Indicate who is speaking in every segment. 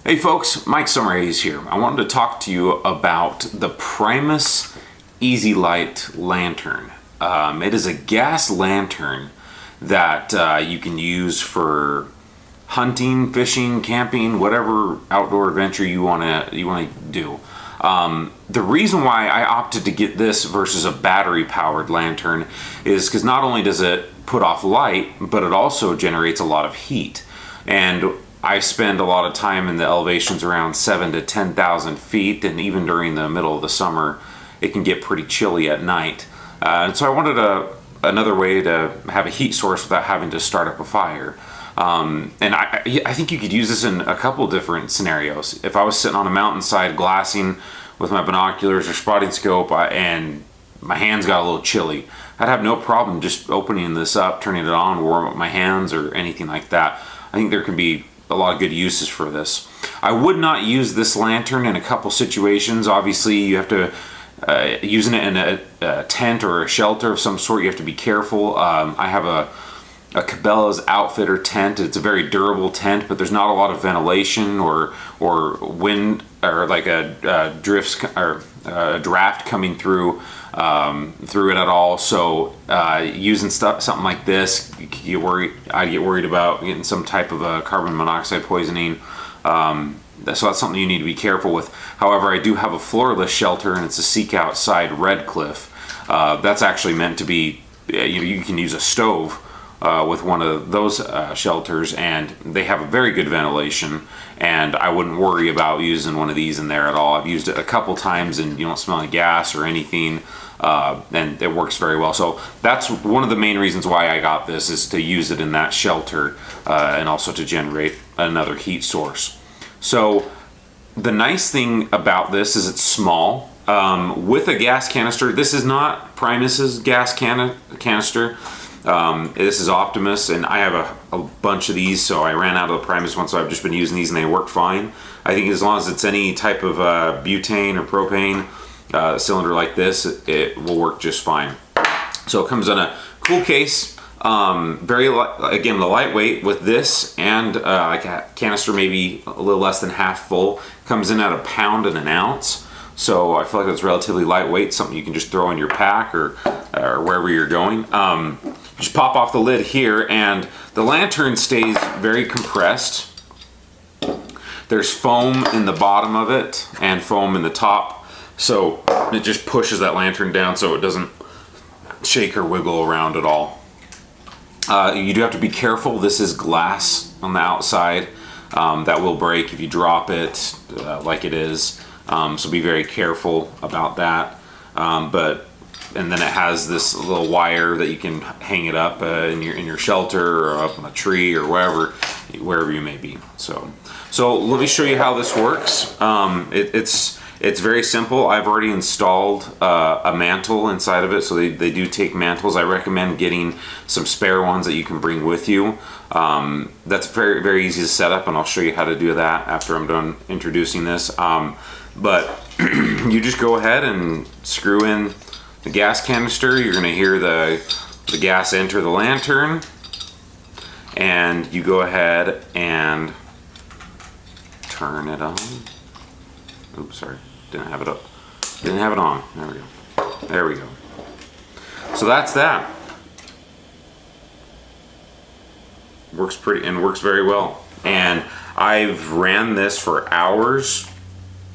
Speaker 1: Hey folks, Mike Summerhays here. I wanted to talk to you about the Primus EasyLight Lantern. It is a gas lantern that you can use for hunting, fishing, camping, whatever outdoor adventure you want to do. The reason why I opted to get this versus a battery-powered lantern is because not only does it put off light, but it also generates a lot of heat. And I spend a lot of time in the elevations around 7,000 to 10,000 feet, and even during the middle of the summer, it can get pretty chilly at night. And so I wanted another way to have a heat source without having to start up a fire. And I think you could use this in a couple different scenarios. If I was sitting on a mountainside glassing with my binoculars or spotting scope and my hands got a little chilly, I'd have no problem just opening this up, turning it on, warm up my hands or anything like that. I think there can be a lot of good uses for this. I would not use this lantern in a couple situations. Obviously, you have to using it in a tent or a shelter of some sort. You have to be careful. I have a Cabela's Outfitter tent. It's a very durable tent, but there's not a lot of ventilation or wind or like a draft coming through it at all. So using something like this, I'd get worried about getting some type of a carbon monoxide poisoning. So that's something you need to be careful with. However, I do have a floorless shelter, and it's a Seek Outside Red Cliff. That's actually meant to be, you can use a stove with one of those shelters, and they have a very good ventilation, and I wouldn't worry about using one of these in there at all. I've used it a couple times and you don't smell any gas or anything, and it works very well. So that's one of the main reasons why I got this, is to use it in that shelter and also to generate another heat source. So the nice thing about this is it's small. With a gas canister, this is not Primus's gas canister. This is Optimus, and I have a bunch of these, so I ran out of the Primus one, so I've just been using these and they work fine. I think as long as it's any type of butane or propane cylinder like this, it will work just fine. So it comes in a cool case, again, the lightweight with this, and like a canister maybe a little less than half full. Comes in at 1 pound and 1 ounce. So I feel like it's relatively lightweight, something you can just throw in your pack or wherever you're going. Just pop off the lid here, and the lantern stays very compressed. There's foam in the bottom of it and foam in the top, so it just pushes that lantern down so it doesn't shake or wiggle around at all. You do have to be careful. This is glass on the outside that will break if you drop it like it is. So be very careful about that. And then it has this little wire that you can hang it up in your shelter or up on a tree or wherever you may be. So let me show you how this works. It's very simple. I've already installed a mantle inside of it, so they do take mantles. I recommend getting some spare ones that you can bring with you. That's very, very easy to set up, and I'll show you how to do that after I'm done introducing this. But you just go ahead and screw in the gas canister. You're going to hear the gas enter the lantern, and you go ahead and turn it on. Oops, sorry, didn't have it up. Didn't have it on. There we go. There we go. So that's that. Works very well. And I've ran this for hours,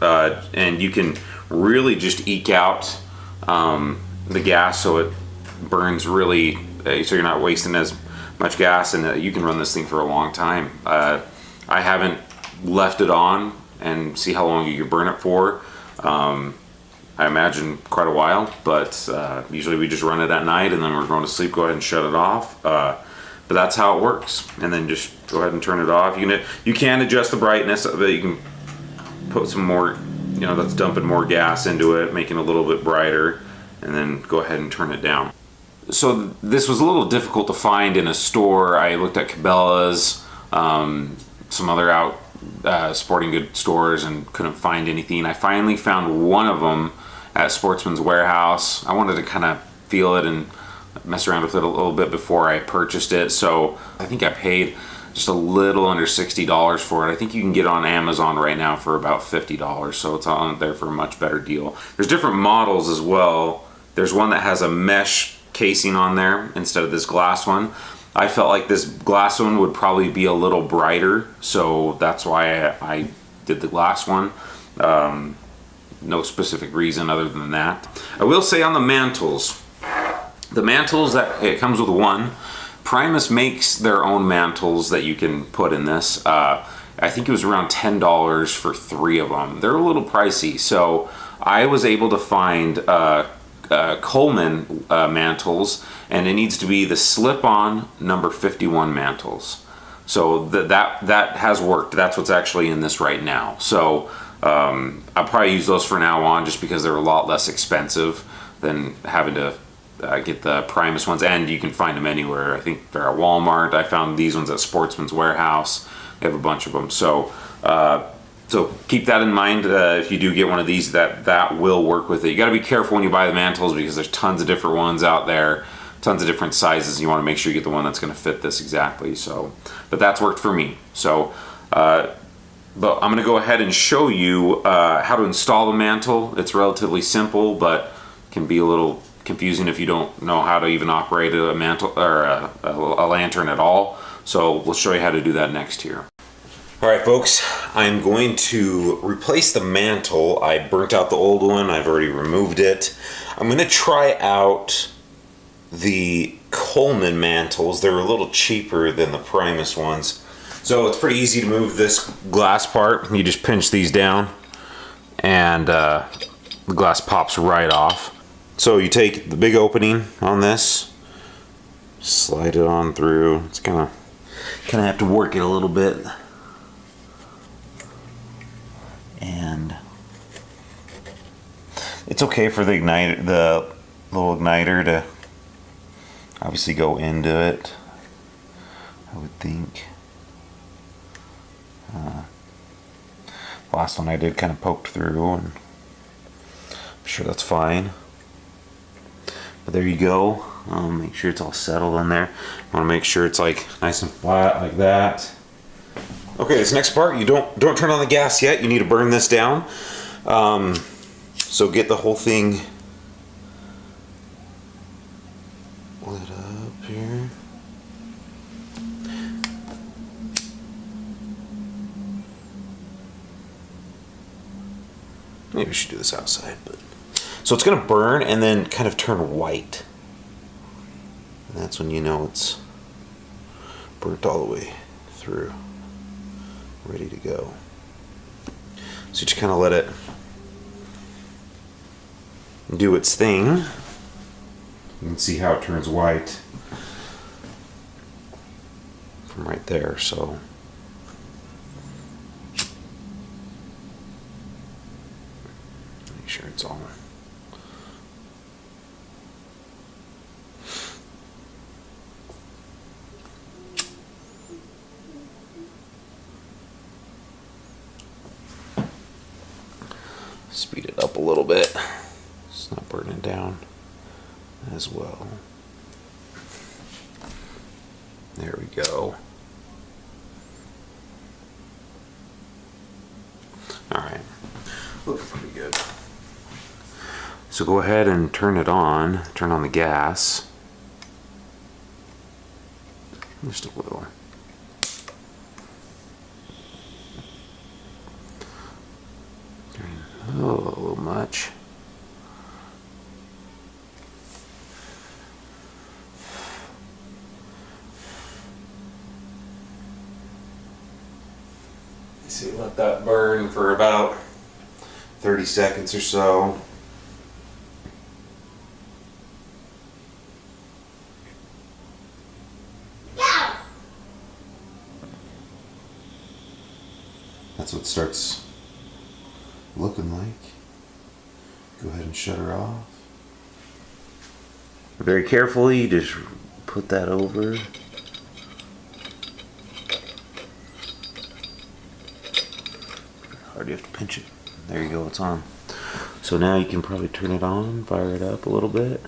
Speaker 1: and you can really just eke out the gas so it burns really, so you're not wasting as much gas, and you can run this thing for a long time. I haven't left it on and see how long you can burn it for. I imagine quite a while, but usually we just run it at night, and then we're going to sleep, go ahead and shut it off. But that's how it works. And then just go ahead and turn it off. You can adjust the brightness of it. You can put some more, that's dumping more gas into it, making it a little bit brighter, and then go ahead and turn it down. So this was a little difficult to find in a store. I looked at Cabela's, some other sporting goods stores, and couldn't find anything. I finally found one of them at Sportsman's Warehouse. I wanted to kind of feel it and mess around with it a little bit before I purchased it. So I think I paid just a little under $60 for it. I think you can get it on Amazon right now for about $50, so it's on there for a much better deal. There's different models as well. There's one that has a mesh casing on there instead of this glass one. I felt like this glass one would probably be a little brighter, so that's why I did the glass one. No specific reason other than that. I will say on the mantles that it comes with one. Primus makes their own mantles that you can put in this. I think it was around $10 for 3 of them. They're a little pricey, so I was able to find Coleman mantles, and it needs to be the slip-on number 51 mantles. So that has worked. That's what's actually in this right now. So I'll probably use those for now on, just because they're a lot less expensive than having to get the Primus ones, and you can find them anywhere. I think they're at Walmart. I found these ones at Sportsman's Warehouse. They have a bunch of them. So keep that in mind. If you do get one of these, that will work with it. You got to be careful when you buy the mantles, because there's tons of different ones out there, tons of different sizes. You want to make sure you get the one that's going to fit this exactly. So, but that's worked for me. So, but I'm going to go ahead and show you how to install the mantle. It's relatively simple, but can be a little confusing if you don't know how to even operate a mantle or a lantern at all. So we'll show you how to do that next here. All right, folks, I'm going to replace the mantle. I burnt out the old one. I've already removed it. I'm going to try out the Coleman mantles. They're a little cheaper than the Primus ones. So it's pretty easy to move this glass part. You just pinch these down and the glass pops right off. So you take the big opening on this, slide it on through. It's kind of have to work it a little bit. And it's okay for the igniter, the little igniter, to obviously go into it, I would think. Last one I did kind of poked through, and I'm sure that's fine. But there you go. Make sure it's all settled on there. You want to make sure it's like nice and flat like that. Okay, this next part, you don't turn on the gas yet. You need to burn this down. So get the whole thing lit up here. Maybe we should do this outside, but so it's going to burn and then kind of turn white. And that's when you know it's burnt all the way through, ready to go. So you just kind of let it do its thing. You can see how it turns white from right there. So make sure it's all speed it up a little bit. It's not burning down as well. There we go. Alright. Looks pretty good. So go ahead and turn it on. Turn on the gas. Just a little. Oh, a little much. So you let that burn for about 30 seconds or so. That's what it starts looking like. Go ahead and shut her off. Very carefully, just put that over. Hard, you have to pinch it. There you go, it's on. So now you can probably turn it on, fire it up a little bit.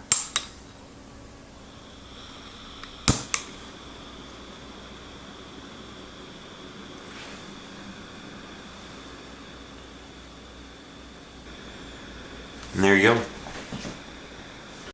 Speaker 1: And there you go.